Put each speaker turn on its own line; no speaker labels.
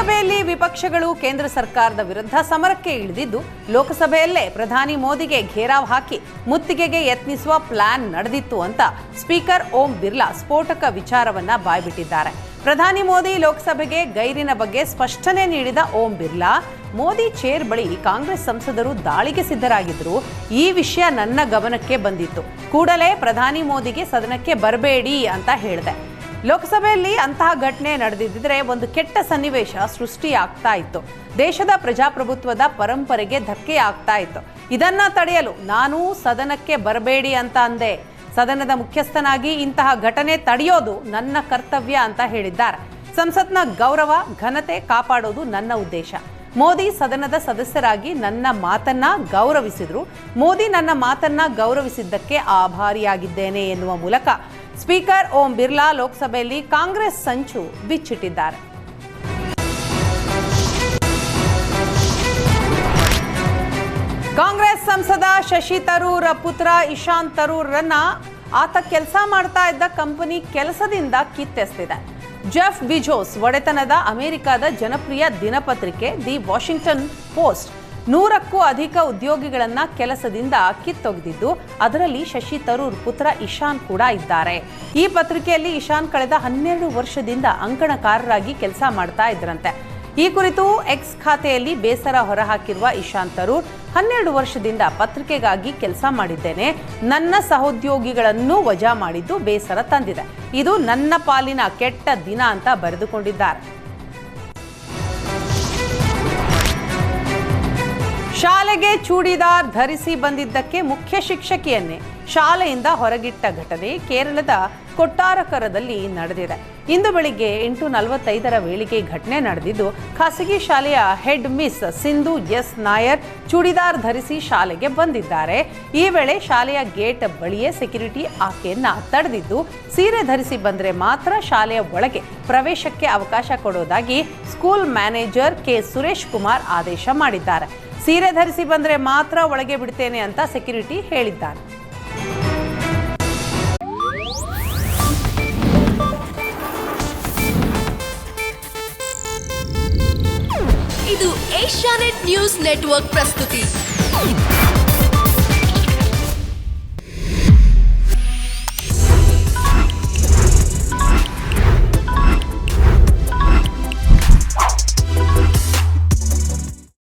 ಲೋಕಸಭೆಯಲ್ಲಿ ವಿಪಕ್ಷಗಳು ಕೇಂದ್ರ ಸರ್ಕಾರದ ವಿರುದ್ಧ ಸಮರಕ್ಕೆ ಇಳಿದಿದ್ದು ಲೋಕಸಭೆಯಲ್ಲೇ ಪ್ರಧಾನಿ ಮೋದಿಗೆ ಘೇರಾವ್ ಹಾಕಿ ಮುತ್ತಿಗೆಗೆ ಯತ್ನಿಸುವ ಪ್ಲಾನ್ ನಡೆದಿತ್ತು ಅಂತ ಸ್ಪೀಕರ್ ಓಂ ಬಿರ್ಲಾ ಸ್ಫೋಟಕ ವಿಚಾರವನ್ನ ಬಾಯ್ಬಿಟ್ಟಿದ್ದಾರೆ. ಪ್ರಧಾನಿ ಮೋದಿ ಲೋಕಸಭೆಗೆ ಗೈರಿನ ಬಗ್ಗೆ ಸ್ಪಷ್ಟನೆ ನೀಡಿದ ಓಂ ಬಿರ್ಲಾ, ಮೋದಿ ಚೇರ್ ಬಳಿ ಕಾಂಗ್ರೆಸ್ ಸಂಸದರು ದಾಳಿಗೆ ಸಿದ್ಧರಾಗಿದ್ರು. ಈ ವಿಷಯ ನನ್ನ ಗಮನಕ್ಕೆ ಬಂದಿತ್ತು. ಕೂಡಲೇ ಪ್ರಧಾನಿ ಮೋದಿಗೆ ಸದನಕ್ಕೆ ಬರಬೇಡಿ ಅಂತ ಹೇಳಿದೆ. ಲೋಕಸಭೆಯಲ್ಲಿ ಅಂತಹ ಘಟನೆ ನಡೆದಿದ್ದರೆ ಒಂದು ಕೆಟ್ಟ ಸನ್ನಿವೇಶ ಸೃಷ್ಟಿಯಾಗ್ತಾ ಇತ್ತು. ದೇಶದ ಪ್ರಜಾಪ್ರಭುತ್ವದ ಪರಂಪರೆಗೆ ಧಕ್ಕೆ ಆಗ್ತಾ ಇತ್ತು. ಇದನ್ನ ತಡೆಯಲು ನಾನು ಸದನಕ್ಕೆ ಬರಬೇಡಿ ಅಂತ ಅಂದೆ. ಸದನದ ಮುಖ್ಯಸ್ಥನಾಗಿ ಇಂತಹ ಘಟನೆ ತಡೆಯೋದು ನನ್ನ ಕರ್ತವ್ಯ ಅಂತ ಹೇಳಿದ್ದಾರೆ. ಸಂಸತ್ನ ಗೌರವ ಘನತೆ ಕಾಪಾಡೋದು ನನ್ನ ಉದ್ದೇಶ. ಮೋದಿ ಸದನದ ಸದಸ್ಯರಾಗಿ ನನ್ನ ಮಾತನ್ನ ಗೌರವಿಸಿದ್ರು. ಮೋದಿ ನನ್ನ ಮಾತನ್ನ ಗೌರವಿಸಿದ್ದಕ್ಕೆ ಆಭಾರಿಯಾಗಿದ್ದೇನೆ ಎನ್ನುವ ಮೂಲಕ ಸ್ಪೀಕರ್ ಓಂ ಬಿರ್ಲಾ ಲೋಕಸಭೆಯಲ್ಲಿ ಕಾಂಗ್ರೆಸ್ ಸಂಚು ಬಿಚ್ಚಿಟ್ಟಿದ್ದಾರೆ. ಕಾಂಗ್ರೆಸ್ ಸಂಸದ ಶಶಿ ತರೂರ್ ಪುತ್ರ ಇಶಾಂತ್ ತರೂರ್ರನ್ನ ಆತ ಕೆಲಸ ಮಾಡ್ತಾ ಇದ್ದ ಕಂಪನಿ ಕೆಲಸದಿಂದ ಕಿತ್ತೆಸೆದಿದೆ. ಜೆಫ್ ಬಿಜೋಸ್ ಒಡೆತನದ ಅಮೆರಿಕದ ಜನಪ್ರಿಯ ದಿನಪತ್ರಿಕೆ ದಿ ವಾಷಿಂಗ್ಟನ್ ಪೋಸ್ಟ್ 100ಕ್ಕೂ ಅಧಿಕ ಉದ್ಯೋಗಿಗಳನ್ನ ಕೆಲಸದಿಂದ ಕಿತ್ತೊಗೆದಿದ್ದು ಅದರಲ್ಲಿ ಶಶಿ ತರೂರ್ ಪುತ್ರ ಇಶಾನ್ ಕೂಡ ಇದ್ದಾರೆ. ಈ ಪತ್ರಿಕೆಯಲ್ಲಿ ಇಶಾನ್ ಕಳೆದ 12 ವರ್ಷದಿಂದ ಅಂಕಣಕಾರರಾಗಿ ಕೆಲಸ ಮಾಡ್ತಾ ಇದ್ರಂತೆ. ಈ ಕುರಿತು ಎಕ್ಸ್ ಖಾತೆಯಲ್ಲಿ ಬೇಸರ ಹೊರಹಾಕಿರುವ ಇಶಾಂತ್ ತರೂರ್, 12 ವರ್ಷದಿಂದ ಪತ್ರಿಕೆಗಾಗಿ ಕೆಲಸ ಮಾಡಿದ್ದೇನೆ. ನನ್ನ ಸಹೋದ್ಯೋಗಿಗಳನ್ನು ವಜಾ ಮಾಡಿದ್ದು ಬೇಸರ ತಂದಿದೆ. ಇದು ನನ್ನ ಪಾಲಿನ ಕೆಟ್ಟ ದಿನ ಅಂತ ಬರೆದುಕೊಂಡಿದ್ದಾರೆ. ಶಾಲೆಗೆ ಚೂಡಿದಾರ್ ಧರಿಸಿ ಬಂದಿದ್ದಕ್ಕೆ ಮುಖ್ಯ ಶಿಕ್ಷಕಿಯನ್ನೇ ಶಾಲೆಯಿಂದ ಹೊರಗಿಟ್ಟ ಘಟನೆ ಕೇರಳದ ಕೊಟ್ಟಾರಕರದಲ್ಲಿ ನಡೆದಿದೆ. ಇಂದು ಬೆಳಿಗ್ಗೆ 8:45 ವೇಳೆಗೆ ಘಟನೆ ನಡೆದಿದ್ದು, ಖಾಸಗಿ ಶಾಲೆಯ head miss Sindhu S Nair churidar ಧರಿಸಿ ಶಾಲೆಗೆ ಬಂದಿದ್ದಾರೆ. ಈ ವೇಳೆ ಶಾಲೆಯ ಗೇಟ್ ಬಳಿಯೇ ಸೆಕ್ಯೂರಿಟಿ ಆಕೆಯನ್ನ ತಡೆದಿದ್ದು, ಸೀರೆ ಧರಿಸಿ ಬಂದರೆ ಮಾತ್ರ ಶಾಲೆಯ ಒಳಗೆ ಪ್ರವೇಶಕ್ಕೆ ಅವಕಾಶ ಕೊಡೋದಾಗಿ school manager K Suresh Kumar ಆದೇಶ ಮಾಡಿದ್ದಾರೆ. ಸೀರೆ ಧರಿಸಿ ಬಂದರೆ ಮಾತ್ರ ಒಳಗೆ ಬಿಡ್ತೇನೆ ಅಂತ ಸೆಕ್ಯೂರಿಟಿ ಹೇಳಿದ್ದಾರೆ.
ಇದು ಏಷ್ಯಾನೆಟ್ ನ್ಯೂಸ್ ನೆಟ್ವರ್ಕ್ ಪ್ರಸ್ತುತಿ.